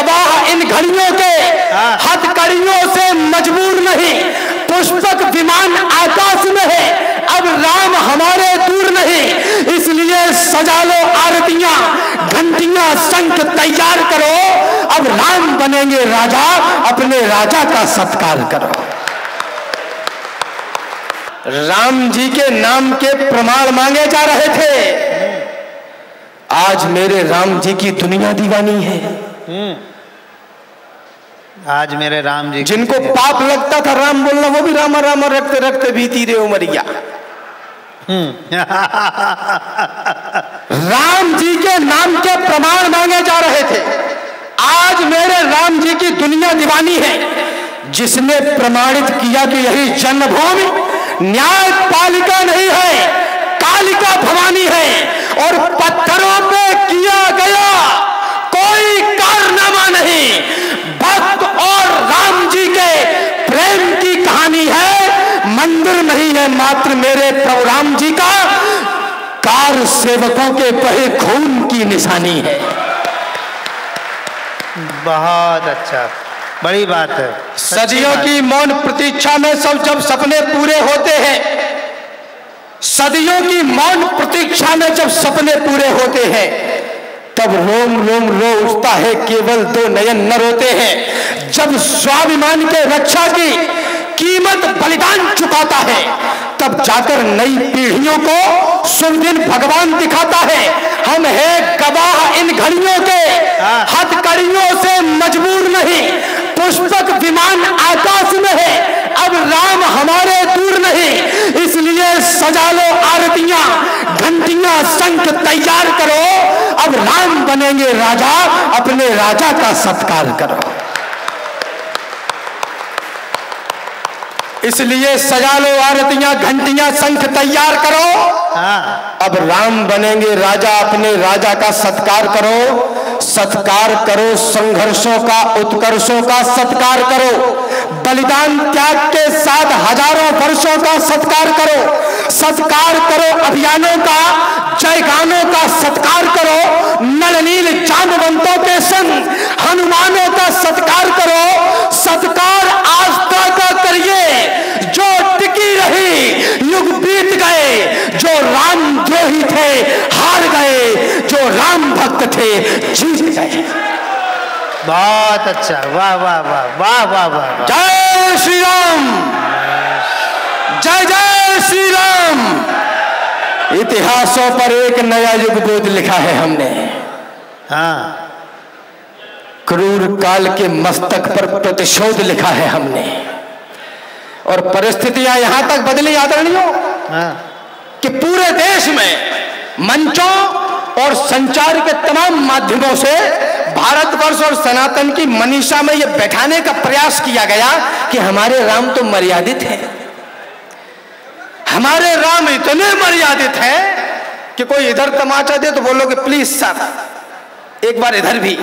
गवाह इन घड़ियों के, हथकड़ियों से मजबूर नहीं, पुष्पक विमान आकाश में है, अब राम हमारे दूर नहीं, इसलिए सजा लो आरतियां, घंटियां, शंख तैयार करो, अब राम बनेंगे राजा, अपने राजा का सत्कार करो। राम जी के नाम के प्रमाण मांगे जा रहे थे, आज मेरे राम जी की दुनिया दीवानी है। आज मेरे राम जी, जिनको पाप लगता था राम बोलना, वो भी रामा रामा रखते रखते बीती रे उमरिया। राम जी के नाम के प्रमाण मांगे जा रहे थे, आज मेरे राम जी की दुनिया दीवानी है। जिसने प्रमाणित किया कि यही जन्मभूमि न्यायपालिका नहीं है, कालिका भवानी है, और पत्थरों पे किया गया कोई कारनामा नहीं, भक्त और राम जी के प्रेम की कहानी है। मंदिर नहीं है मात्र मेरे प्रभु राम जी का, कार सेवकों के बहे खून की निशानी है। बहुत अच्छा, बड़ी बात है। सदियों की मौन प्रतीक्षा में सब जब सपने पूरे होते हैं, सदियों की मौन प्रतीक्षा में जब सपने पूरे होते हैं, तब रोम रोम रो उठता है, केवल दो नयन न रोते हैं। जब स्वाभिमान के रक्षा की कीमत बलिदान चुकाता है, तब जाकर नई पीढ़ियों को शुभ दिन भगवान दिखाता है। हम हैं गवाह इन घड़ियों के, हथकड़ियों से मजबूर नहीं, पुष्पक विमान आकाश में है, अब राम हमारे दूर नहीं, इसलिए सजा लो आरतियां, घंटियां, शंख तैयार करो, अब राम बनेंगे राजा, अपने राजा का सत्कार करो। इसलिए सजा लो आरतियां, घंटियां, शंख तैयार करो, अब राम बनेंगे राजा, अपने राजा का सत्कार करो। सत्कार करो संघर्षों का, उत्कर्षों का सत्कार करो, बलिदान त्याग के साथ हजारों वर्षों का सत्कार करो। सत्कार करो अभियानों का, जयगानों का सत्कार करो, नलनील जामवंतों के संग हनुमानों का सत्कार करो। सत्कार आस्था का करिए, जो टिकी रही युग बीत गए, जो राम द्रोही थे हार गए, जो राम भक्त थे जीत गए। बहुत अच्छा, वाह वाह वाह वाह वाह वाह। जय श्री राम, जय जय श्री राम। इतिहासों पर एक नया युग बोध लिखा है हमने। हाँ, क्रूर काल के मस्तक पर प्रतिशोध लिखा है हमने, और परिस्थितियां यहां तक बदली आदरणीयों कि पूरे देश में मंचों और संचार के तमाम माध्यमों से भारतवर्ष और सनातन की मनीषा में यह बैठाने का प्रयास किया गया कि हमारे राम तो मर्यादित हैं, हमारे राम इतने मर्यादित हैं कि कोई इधर तमाचा दे तो बोलोगे प्लीज सर एक बार इधर भी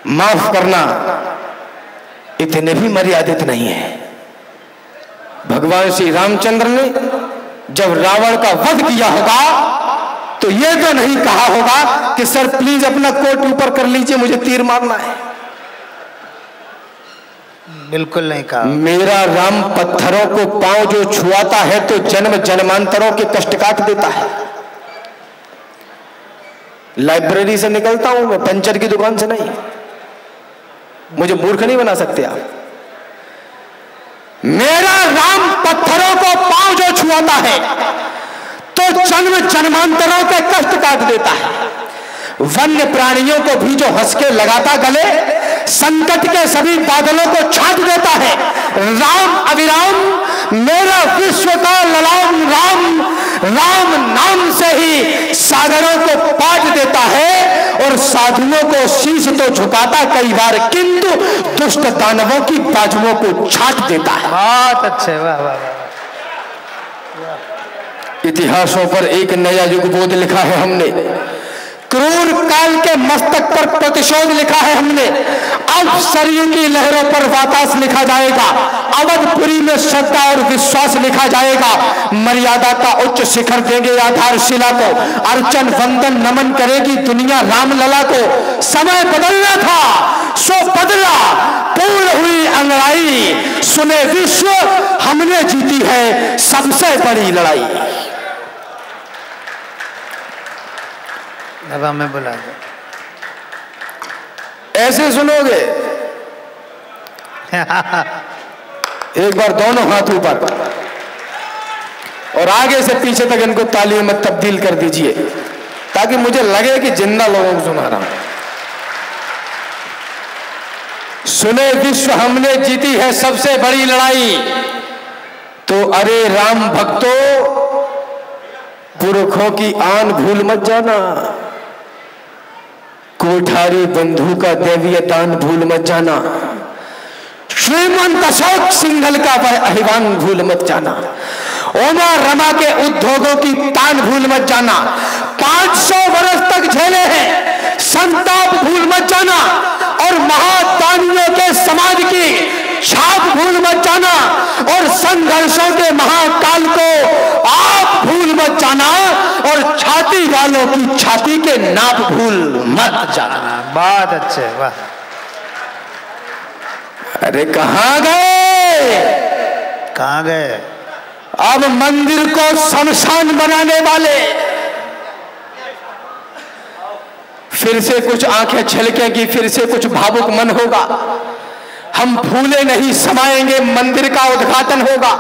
माफ करना, इतने भी मर्यादित नहीं है। भगवान श्री रामचंद्र ने जब रावण का वध किया होगा तो यह तो नहीं कहा होगा कि सर प्लीज अपना कोट ऊपर कर लीजिए, मुझे तीर मारना है। बिल्कुल नहीं कहा। मेरा राम पत्थरों को पांव जो छुआता है तो जन्म जन्मांतरों के कष्ट काट देता है। लाइब्रेरी से निकलता हूं मैं, पंचर की दुकान से नहीं। मुझे मूर्ख नहीं बना सकते आप। मेरा राम पत्थरों को पांव जो छुआता है तो जन्म जन्मांतरों के कष्ट काट देता है। वन्य प्राणियों को भी जो हंस के लगाता गले, संकट के सभी बादलों को छाट देता है। राम अविराम मेरा विश्व का ललाम राम, राम नाम से ही सागरों को पाट देता है और साधुओं को शीश तो झुकाता कई बार, किंतु दुष्ट दानवों की बाजुओं को छाट देता है। बहुत अच्छे, वाह वाह। इतिहासों पर एक नया युग बोध लिखा है हमने। क्रूर काल के मस्तक पर प्रतिशोध लिखा है हमने। अब सरयू की लहरों पर वातास लिखा जाएगा। अवधपुरी में श्रद्धा और विश्वास लिखा जाएगा। मर्यादा का उच्च शिखर देंगे आधारशिला को। अर्चन वंदन नमन करेगी दुनिया रामलला को। समय बदलना था सो बदला, पूर्ण हुई अंगड़ाई। सुने विश्व हमने जीती है सबसे बड़ी लड़ाई। अब हमें बुला दो। ऐसे सुनोगे? एक बार दोनों हाथ ऊपर और आगे से पीछे तक इनको तालियों में तब्दील कर दीजिए ताकि मुझे लगे कि जिंदा लोगों को सुना रहा हूं। सुने विश्व हमने जीती है सबसे बड़ी लड़ाई। तो अरे राम भक्तों, पुरखों की आन भूल मत जाना। कोठारी बंधु का दैवीय दान भूल मत जाना। श्रीमंत अशोक सिंघल का वह अहिवान भूल मत जाना। ओमा रमा के उद्योगों की तान भूल मत जाना। 500 वर्ष तक झेले हैं संताप भूल मत जाना। और महादानियों के समाज की छाप भूल मत जाना। और संघर्षों के महाकाल को आप भूल मत जाना। और छाती वालों की छाती के नाप भूल मत जाना। बहुत अच्छे, वाह। अरे कहां गए? कहां गए? अब मंदिर को शमशान बनाने वाले फिर से कुछ आंखें छलकेंगी, फिर से कुछ भावुक मन होगा। हम फूले नहीं समाएंगे, मंदिर का उद्घाटन होगा।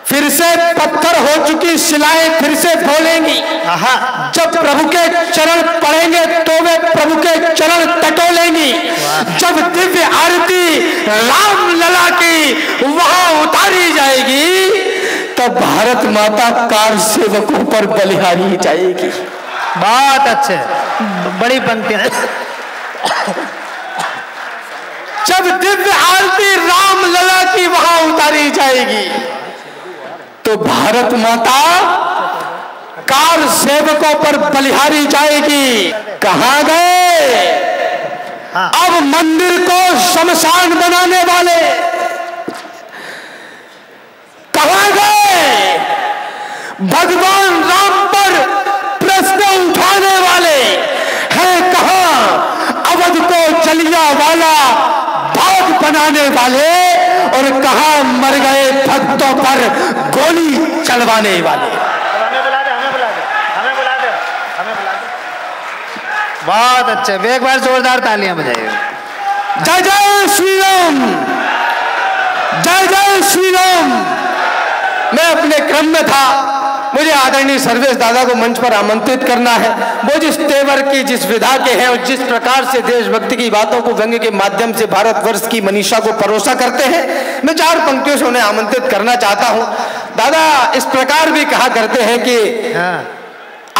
फिर से पत्थर हो चुकी शिलाएं फिर से बोलेंगी। जब प्रभु के चरण पड़ेंगे तो वे प्रभु के चरण टटोलेंगी। जब दिव्य आरती राम लला की वहां उतारी जाएगी तब भारत माता कार सेवकों पर बलिहारी जाएगी। बहुत अच्छे, बड़ी पंक्तियां। जब दिव्य आरती राम लला की वहां उतारी जाएगी तो भारत माता कार सेवकों पर बलिहारी जाएगी। कहां गए? अब मंदिर को शमशान बनाने वाले कहां गए? भगवान राम पर प्रश्न उठाने वाले हैं कहां? अवध को जलियांवाला बाग बनाने वाले और कहां मर गए भक्तों पर गोली चलवाने वाले? हमें बुला दे, हमें बुला दे, हमें बुला दे, हमें बुला दे। बहुत अच्छे, एक बार जोरदार तालियां बजाइए। जय जय श्री राम, जय जय श्री राम। मैं अपने क्रम में था, मुझे आदरणीय सर्वेश दादा को मंच पर आमंत्रित करना है। वो जिस तेवर की, जिस विधा के हैं और जिस प्रकार से देशभक्ति की बातों को व्यंग्य के माध्यम से भारतवर्ष की मनीषा को परोसा करते हैं, मैं 4 पंक्तियों से उन्हें आमंत्रित करना चाहता हूं। दादा इस प्रकार भी कहा करते हैं कि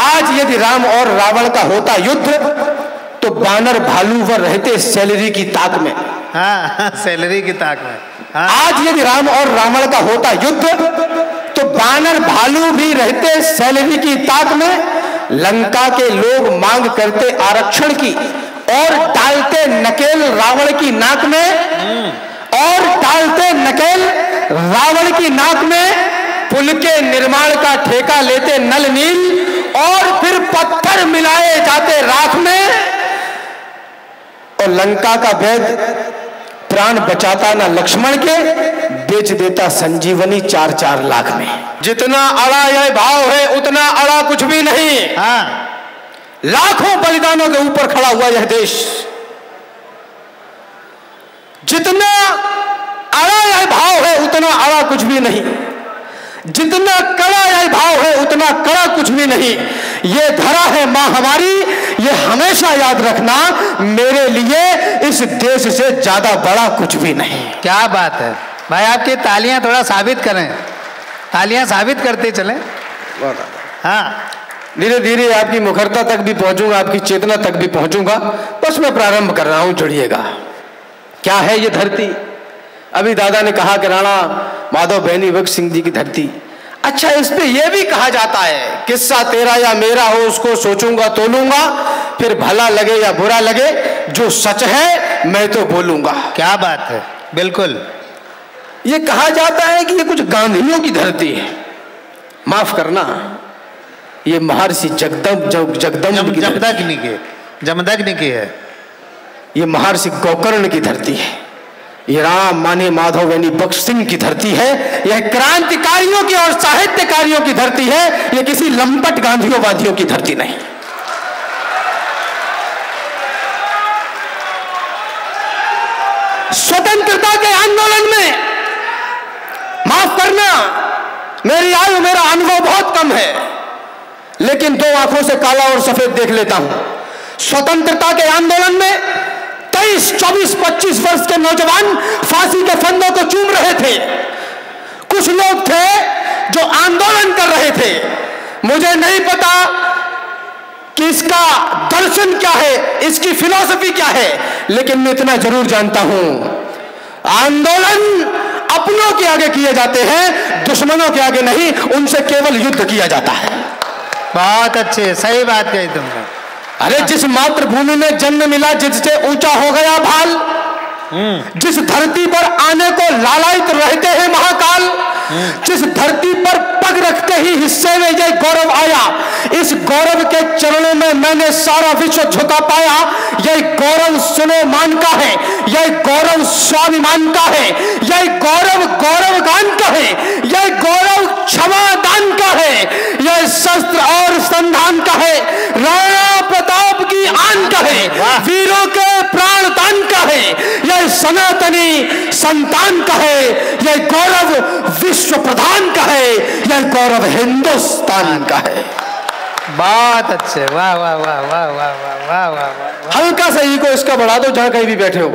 आज यदि राम और रावण का होता युद्ध तो बानर भालू व रहते सैलरी की ताक में। सैलरी की ताक में। आज यदि राम और रावण का होता युद्ध तो बानर भालू भी रहते सैलरी की ताक में। लंका के लोग मांग करते आरक्षण की और डालते नकेल रावण की नाक में। और डालते नकेल रावण की नाक में। पुल के निर्माण का ठेका लेते नल नील और फिर पत्थर मिलाए जाते राख में। और लंका का वैद प्राण बचाता ना लक्ष्मण के, बेच देता संजीवनी 4-4 लाख में। जितना अड़ा यह भाव है उतना अड़ा कुछ भी नहीं। लाखों बलिदानों के ऊपर खड़ा हुआ यह देश। जितना अड़ा यह भाव है उतना अड़ा कुछ भी नहीं। जितना कड़ा यह भाव है उतना कड़ा कुछ भी नहीं। ये धरा है मां हमारी, ये हमेशा याद रखना, मेरे लिए इस देश से ज्यादा बड़ा कुछ भी नहीं। क्या बात है भाई, आपकी तालियां थोड़ा साबित करें, तालियां साबित करते चलें। धीरे धीरे आपकी मुखरता तक भी पहुंचूंगा, आपकी चेतना तक भी पहुंचूंगा। बस मैं प्रारंभ कर रहा हूं, जुड़िएगा। क्या है ये धरती? अभी दादा ने कहा कि राणा माधव बहनी भगत सिंह जी की धरती। अच्छा, इस पे यह भी कहा जाता है, किस्सा तेरा या मेरा हो उसको सोचूंगा तोलूंगा, फिर भला लगे या बुरा लगे, जो सच है मैं तो बोलूंगा। क्या बात है, बिल्कुल। ये कहा जाता है कि ये कुछ गांधियों की धरती है, माफ करना, ये महर्षि जमदग्नि की है। ये महर्षि गोकर्ण की धरती है, ये राम माने माधव यानी बख्श सिंह की धरती है, यह क्रांतिकारियों की और साहित्यकारियों की धरती है, यह किसी लंपट गांधीवादियों की धरती नहीं। स्वतंत्रता के आंदोलन में, माफ करना, मेरी आयु मेरा अनुभव बहुत कम है, लेकिन दो आंखों से काला और सफेद देख लेता हूं। स्वतंत्रता के आंदोलन में 23, 24, 25 वर्ष के नौजवान फांसी के फंदों को चूम रहे थे। कुछ लोग थे जो आंदोलन कर रहे थे। मुझे नहीं पता कि इसका दर्शन क्या है, इसकी फिलॉसफी क्या है, लेकिन मैं इतना जरूर जानता हूं, आंदोलन अपनों के आगे किए जाते हैं, दुश्मनों के आगे नहीं, उनसे केवल युद्ध किया जाता है। बहुत अच्छे, सही बात कही तुमने। अरे जिस मातृभूमि में जन्म मिला, जिससे ऊंचा हो गया भाल, जिस धरती पर आने को लालायित रहते हैं महाकाल, जिस धरती पर पग रखते ही हिस्से में यह गौरव आया, इस गौरव के चरणों में मैंने सारा विश्व झुका पाया। यह गौरव सुनो मान का है, यह गौरव स्वाभिमान का है, यह गौरव गौरव गान का है, यह गौरव क्षमा दान का है, यह शस्त्र और संधान का है, राणा प्रताप की आन का है, वीरों के प्राण दान का है, यह सनातनी संतान का है, यह गौरव विश्व प्रधान का है, यह गौरव हिंदुस्तान का है। बहुत अच्छे, वाह वाह वाह वाह वाह वाह वाह वाह। हल्का सा ईगो इसका बढ़ा दो जहां कहीं भी बैठे हो।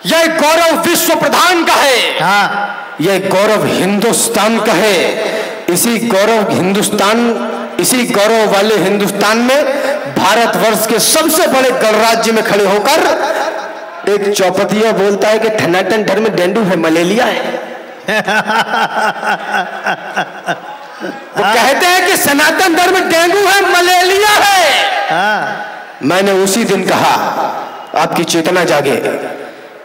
यह गौरव विश्व प्रधान का है, हाँ, यह गौरव हिंदुस्तान का है। इसी गौरव वाले हिंदुस्तान में भारतवर्ष के सबसे बड़े गणराज्य में खड़े होकर एक चौपतिया बोलता है कि सनातन धर्म में डेंगू है, मलेरिया है। वो कहते हैं कि सनातन धर्म में डेंगू है, मलेरिया है। मैंने उसी दिन कहा, आपकी चेतना जागे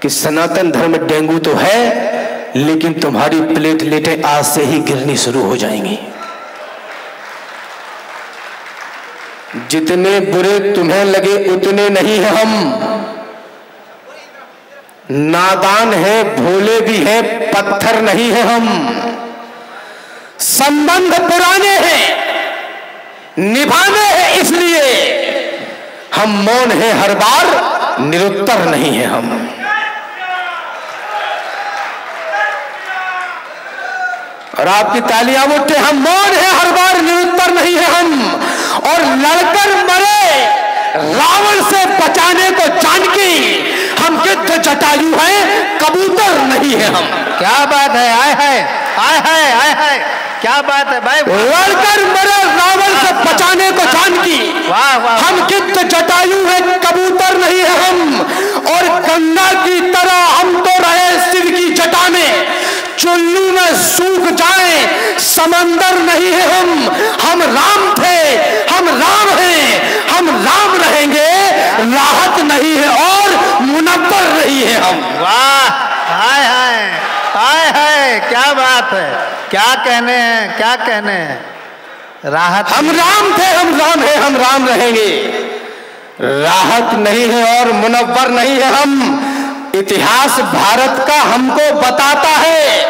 कि सनातन धर्म में डेंगू तो है, लेकिन तुम्हारी प्लेटलेटें आज से ही गिरनी शुरू हो जाएंगी। जितने बुरे तुम्हें लगे उतने नहीं है हम। नादान है, भोले भी हैं, पत्थर नहीं है हम। संबंध पुराने हैं, निभाने हैं, इसलिए हम मौन हैं हर बार, निरुत्तर नहीं है हम। और आपकी तालियां उठे, हम मौन हैं हर बार, निरुत्तर नहीं है हम। और लड़कर मरे रावण से बचाने को जानकी, हम गिद्ध जटायु हैं, कबूतर नहीं है हम। क्या बात है, आए है, आए है, आए है, क्या बात है भाई। लड़कर मरे रावण से बचाने को जानकी, वाह वाह। हम गिद्ध जटायु हैं, कबूतर नहीं है हम। और गंगा की तरह हम तो रहे शिव की जटा में, चुल्लू में सूख जाए समंदर नहीं है हम राम थे, हम राम हैं, हम राम रहेंगे, राहत नहीं है और मुनव्वर नहीं है हम। वाह, हाय हाय हाय हाय, क्या बात है, क्या कहने हैं, क्या कहने हैं। राहत, हम राम थे, हम राम हैं, हम राम रहेंगे, राहत नहीं है और मुनव्वर नहीं है हम। इतिहास भारत का हमको बताता है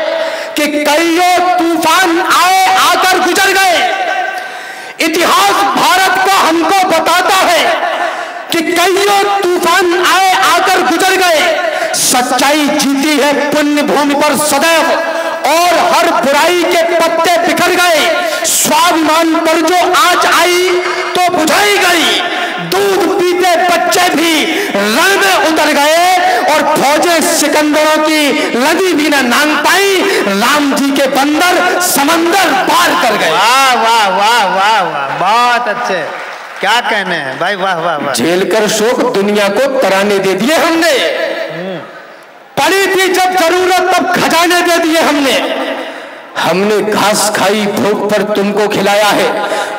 कि कईयों तूफान आए, आकर गुजर गए। इतिहास भारत का हमको बताता है कि कईयों तूफान आए, आकर गुजर गए। सच्चाई जीती है पुण्य भूमि पर सदैव, और हर बुराई के पत्ते बिखर गए। स्वाभिमान पर जो आंच आई तो बुझाई गई। दूध पीते बच्चे भी रण में उतर गए, और फौजें सिकंदरों की नदी भी न नांग पाई। राम जी के बंदर समंदर पार कर गए। वाह वाह वाह वाह वाह, बहुत अच्छे, क्या कहने हैं भाई, वाह वाह वाह। झेल कर शोक दुनिया को तराने दे दिए हमने, पड़ी थी जब जरूरत तब खजाने दे दिए हमने। हमने घास खाई भूख पर तुमको खिलाया है,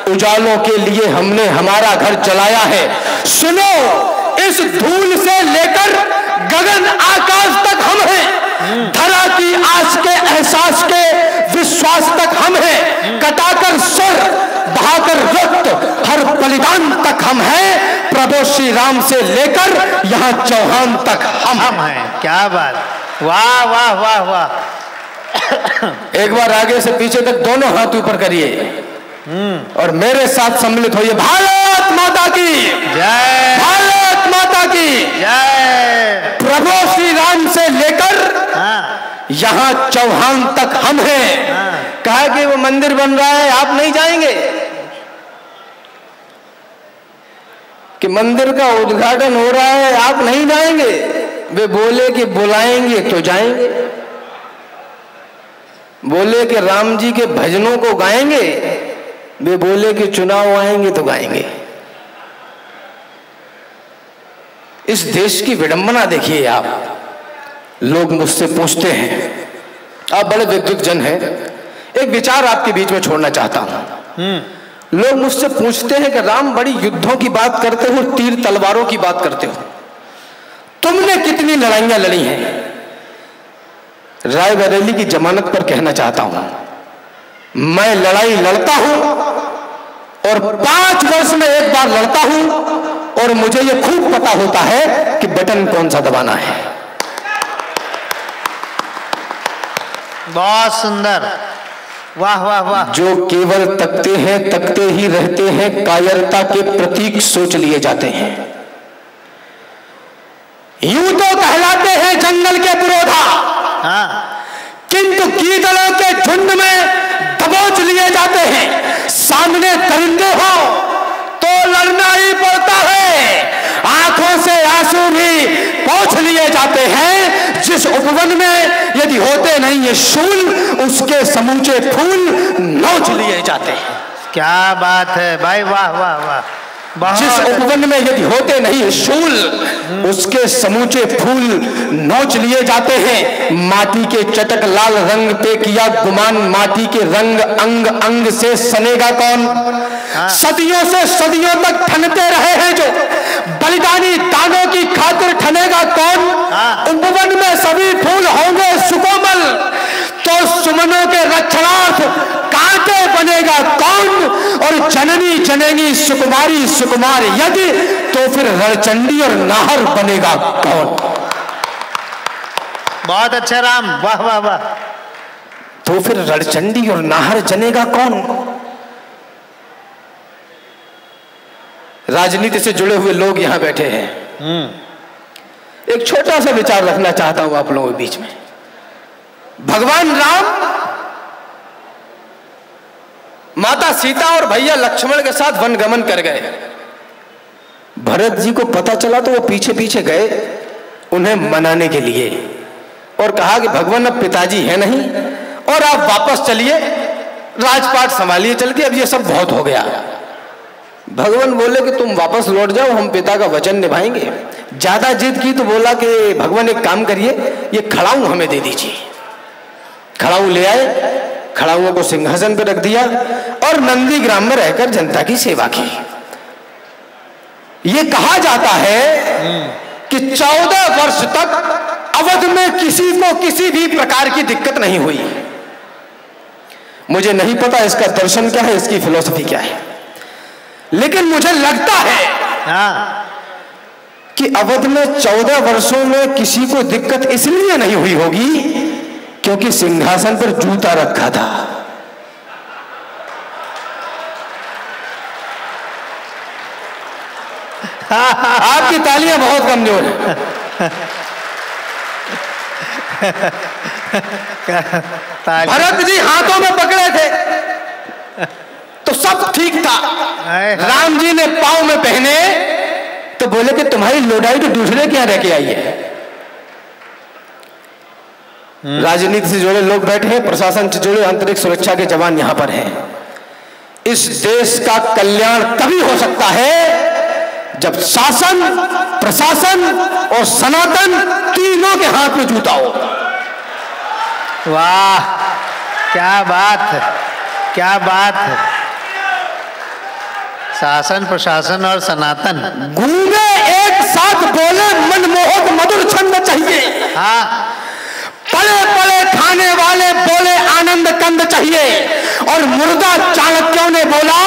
उजालों के लिए हमने हमारा घर जलाया है। सुनो, इस धूल से लेकर गगन आकाश तक हम हैं, धरा की आस के एहसास के विश्वास तक हम हैं, कटाकर सर बहाकर रक्त हर बलिदान तक हम हैं, प्रभु श्री राम से लेकर यहाँ चौहान तक हम हैं। क्या बात, वाह वाह वाह वाह। एक बार आगे से पीछे तक दोनों हाथ ऊपर करिए और मेरे साथ सम्मिलित होइए। भारत माता की जय, भारत माता की जय। प्रभु श्री राम से लेकर यहाँ चौहान तक हम हैं। कहा कि वो मंदिर बन रहा है, आप नहीं जाएंगे? कि मंदिर का उद्घाटन हो रहा है, आप नहीं जाएंगे? वे बोले कि बुलाएंगे तो जाएंगे। बोले कि राम जी के भजनों को गाएंगे, वे बोले कि चुनाव आएंगे तो गाएंगे। इस देश की विडंबना देखिए आप। लोग मुझसे पूछते हैं, आप बड़े विद्युत जन हैं, एक विचार आपके बीच में छोड़ना चाहता हूं। लोग मुझसे पूछते हैं कि राम बड़ी युद्धों की बात करते हो, तीर तलवारों की बात करते हो, तुमने कितनी लड़ाइयां लड़ी हैं? रायबरेली की जमानत पर कहना चाहता हूं, मैं लड़ाई लड़ता हूं और 5 वर्ष में एक बार लड़ता हूं और मुझे यह खूब पता होता है कि बटन कौन सा दबाना है। बहुत सुंदर, वाह वाह वाह। जो केवल तकते हैं, तकते ही रहते हैं, कायरता के प्रतीक सोच लिए जाते हैं। यूं तो कहलाते हैं जंगल के पुरोधा, किंतु गीदड़ों के झुंड में दबोच लिए जाते हैं। सामने दरिंदे हो तो लड़ना ही पड़ता है, आंखों से आंसू भी पोंछ लिए जाते हैं। जिस उपवन में यदि होते नहीं ये शूल, उसके समूचे फूल नोच लिए जाते हैं। क्या बात है भाई, वाह वाह वाह। जिस उपवन में यदि होते नहीं शूल, उसके समूचे फूल नोच लिए जाते हैं। माटी के चटक लाल रंग पे किया गुमान, माटी के रंग अंग अंग से सनेगा कौन? सदियों से सदियों तक ठनते रहे हैं जो बलिदानी दानों की खातिर ठनेगा कौन? उपवन में सभी फूल होंगे सुकोमल, तो सुमनों के रक्षणार्थ कांटे बनेगा कौन? और जननी जनेगी सुकुमारी सुकुमार यदि, तो फिर रणचंडी और नाहर बनेगा कौन? बहुत अच्छा राम, वाह वाह वाह। तो फिर रणचंडी और नाहर जनेगा कौन? राजनीति से जुड़े हुए लोग यहां बैठे हैं। एक छोटा सा विचार रखना चाहता हूं आप लोगों के बीच में। भगवान राम माता सीता और भैया लक्ष्मण के साथ वनगमन कर गए। भरत जी को पता चला तो वो पीछे पीछे गए उन्हें मनाने के लिए और कहा कि भगवान अब पिताजी है नहीं और आप वापस चलिए, राजपाट संभालिए चल के, अब ये सब बहुत हो गया। भगवान बोले कि तुम वापस लौट जाओ, हम पिता का वचन निभाएंगे। ज्यादा जिद की तो बोला कि भगवान एक काम करिए, ये खड़ाऊ हमें दे दीजिए। खड़ाऊ ले आए, खड़ाऊओं को सिंहासन पर रख दिया और नंदीग्राम में रहकर जनता की सेवा की। ये कहा जाता है कि 14 वर्ष तक अवध में किसी को किसी भी प्रकार की दिक्कत नहीं हुई। मुझे नहीं पता इसका दर्शन क्या है, इसकी फिलॉसफी क्या है, लेकिन मुझे लगता है कि अवध में 14 वर्षों में किसी को दिक्कत इसलिए नहीं हुई होगी क्योंकि सिंहासन पर जूता रखा था। आपकी तालियां बहुत कमजोर हैं। भरत जी हाथों में पकड़े थे तो सब ठीक था। राम जी ने पांव में पहने तो बोले कि तुम्हारी लोडाई तो दूसरे के यहां रह के आई है। राजनीति से जुड़े लोग बैठे हैं, प्रशासन से जुड़े आंतरिक सुरक्षा के जवान यहां पर हैं। इस देश का कल्याण तभी हो सकता है जब शासन, प्रशासन और सनातन तीनों के हाथ में जूता हो। वाह क्या बात है, क्या बात है। शासन, प्रशासन और सनातन गूंगे एक साथ बोले, मनमोहक मधुर छंद चाहिए। हाँ, पले पले खाने वाले बोले आनंद कंद चाहिए, और मुर्दा चाणक्यों ने बोला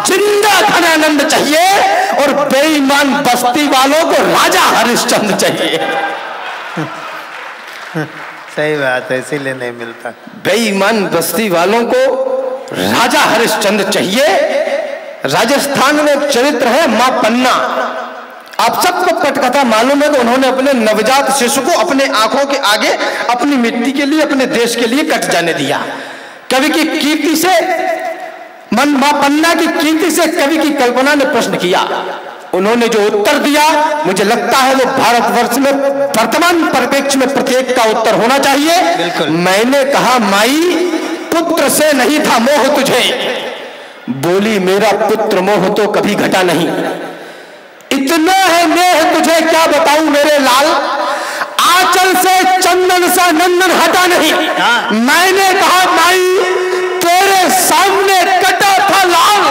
जिंदा धनानंद चाहिए, और बेईमान बस्ती वालों को राजा हरिश्चंद्र चाहिए। सही बात है, इसीलिए नहीं मिलता। बेईमान बस्ती वालों को राजा हरिश्चंद्र चाहिए। राजस्थान में एक चरित्र है मां पन्ना। आप सबको पटकथा मालूम है कि उन्होंने अपने नवजात शिशु को अपने आंखों के आगे अपनी मिट्टी के लिए, अपने देश के लिए कट जाने दिया। कवि की कीर्ति से, मां पन्ना की कीर्ति से कवि की कल्पना ने प्रश्न किया। उन्होंने जो उत्तर दिया, मुझे लगता है वो भारतवर्ष में वर्तमान परिप्रेक्ष्य में प्रत्येक का उत्तर होना चाहिए। बिल्कुल। मैंने कहा माई पुत्र से नहीं था मोह तुझे, बोली मेरा पुत्र मोह तो कभी घटा नहीं। इतना है नेह तुझे क्या बताऊं मेरे लाल, आंचल से चंदन सा नंदन हटा नहीं। मैंने कहा माई तेरे सामने कटा था लाल,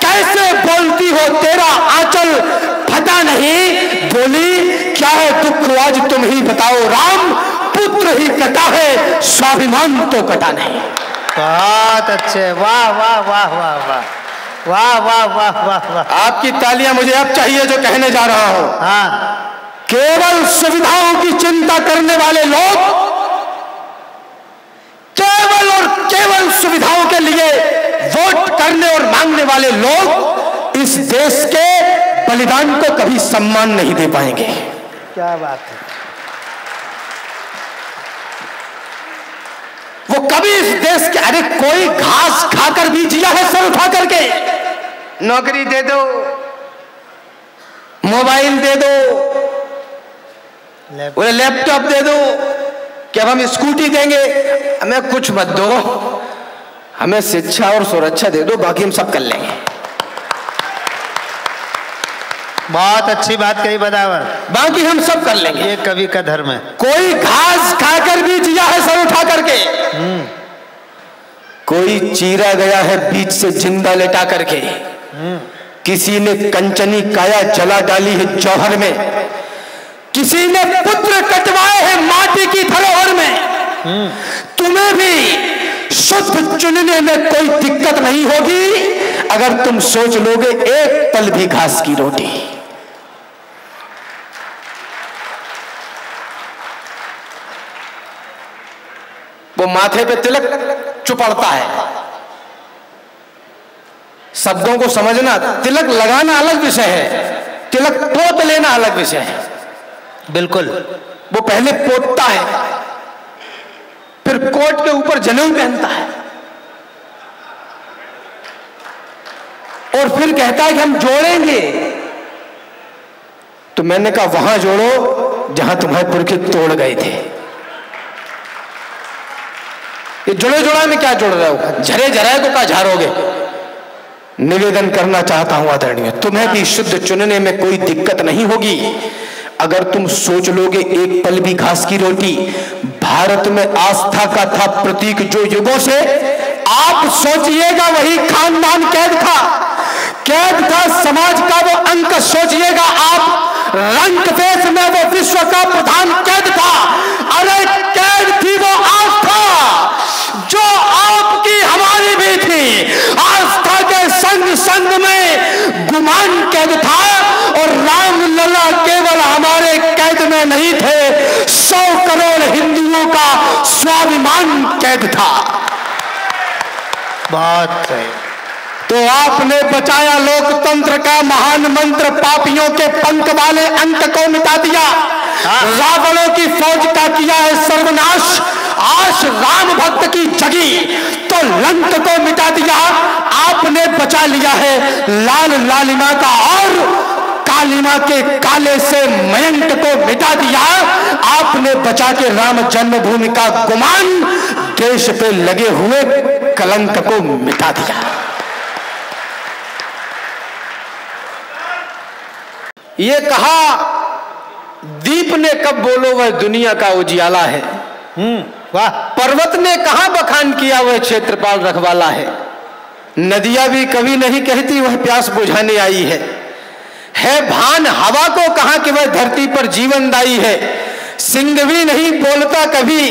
कैसे बोलती हो तेरा आंचल फटा नहीं। बोली क्या है दुख आज तुम ही बताओ, राम पुत्र ही कटा है, स्वाभिमान तो कटा नहीं। बहुत अच्छे, वाह वाह वाह वाह वाह वाह वाह वाह वाह वाह। आपकी तालियां मुझे अब चाहिए जो कहने जा रहा हूं। हाँ, केवल सुविधाओं की चिंता करने वाले लोग, केवल और केवल सुविधाओं के लिए वोट करने और मांगने वाले लोग इस देश के बलिदान को कभी सम्मान नहीं दे पाएंगे। क्या बात है। वो कभी इस देश के, अरे कोई घास खाकर भी जिया है सर उठा करके, नौकरी दे दो, मोबाइल दे दो, लैपटॉप दे दो, कि अब हम स्कूटी देंगे, हमें कुछ मत दो, हमें शिक्षा और सुरक्षा दे दो, बाकी हम सब कर लेंगे। बहुत अच्छी बात कही बदावर, बाकी हम सब कर लेंगे। ये कवि का धर्म है। कोई घास खाकर भी जिया है सर उठा करके, कोई चीरा गया है बीच से जिंदा लेटा करके, किसी ने कंचनी काया जला डाली है जौहर में, किसी ने पुत्र कटवाए हैं माटी की धरोहर में। तुम्हें भी शुद्ध चुनने में कोई दिक्कत नहीं होगी अगर तुम सोच लोगे एक पल भी घास की रोटी। वो माथे पे तिलक चुपड़ता है, शब्दों को समझना, तिलक लगाना अलग विषय है, तिलक पोत लेना अलग विषय है। बिल्कुल। वो पहले पोतता है, फिर कोट के ऊपर जनेऊ पहनता है, और फिर कहता है कि हम जोड़ेंगे। तो मैंने कहा वहां जोड़ो जहां तुम्हारे पुरखे तोड़ गए थे। ये जुड़े जुड़ा में क्या जोड़ रहे हो, झरे झराए को क्या झारोगे। निवेदन करना चाहता हूं आदरणीय, तुम्हें भी शुद्ध चुनने में कोई दिक्कत नहीं होगी अगर तुम सोच लोगे एक पल भी घास की रोटी। भारत में आस्था का था प्रतीक जो युगों से, आप सोचिएगा वही खानदान कैद था समाज का वो अंक, सोचिएगा आप रंग देश में वो विश्व का प्रधान कैद था। अरे कैद थी वो आस्था जो आपकी हमारी भी थी, आस्था के संग संग में गुमान कैद था, और राम लला केवल हमारे कैद में नहीं थे, 100 करोड़ हिंदुओं का स्वाभिमान कैद था। बहुत सही। तो आपने बचाया लोकतंत्र का महान मंत्र, पापियों के पंख वाले अंक को मिटा दिया, रावणों की फौज का किया है सर्वनाश, आश राम भक्त की जगी तो लंक को मिटा दिया। आपने बचा लिया है लाल लालिमा का, और कालिमा के काले से मयंक को मिटा दिया। आपने बचा के राम जन्मभूमि का गुमान, देश पे लगे हुए कलंक को मिटा दिया। ये कहा दीप ने कब बोलो वह दुनिया का उजियाला है, वाह। पर्वत ने कहा बखान किया वह क्षेत्रपाल रखवाला है। नदियां भी कभी नहीं कहती वह प्यास बुझाने आई है भान हवा को कहा कि वह धरती पर जीवनदायी है। सिंह भी नहीं बोलता कभी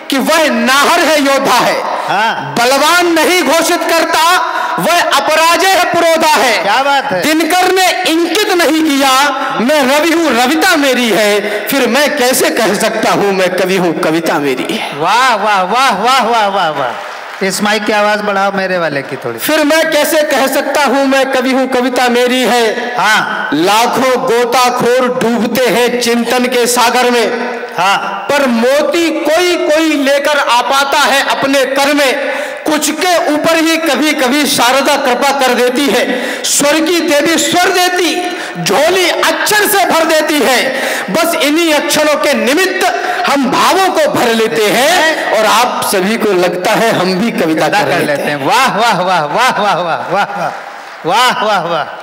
कि वह नाहर है, योद्धा है। हाँ। बलवान नहीं घोषित करता वह अपराजय है, पुरोधा है। क्या बात है। दिनकर ने इंकित नहीं किया मैं रवि हूं, रविता मेरी है। फिर मैं कैसे कह सकता हूं मैं कवि हूं, कविता मेरी है। वाह वाह वाह वाह वाह वाह वाह। इस माइक की आवाज बढ़ाओ मेरे वाले की थोड़ी। फिर मैं कैसे कह सकता हूं मैं कवि हूं, कविता मेरी है। हाँ। लाखों गोताखोर डूबते हैं चिंतन के सागर में। हाँ। पर मोती कोई कोई लेकर आ पाता है अपने कर में। कुछ के ऊपर ही कभी कभी शारदा कृपा कर देती है। स्वर की देवी स्वर देती, झोली अक्षर से भर देती है। बस इन्हीं अक्षरों के निमित्त हम भावों को भर लेते हैं और आप सभी को लगता है हम भी कविता कर लेते हैं। वाह वाह वाह वाह वाह वाह वाह वाह वाह वाह।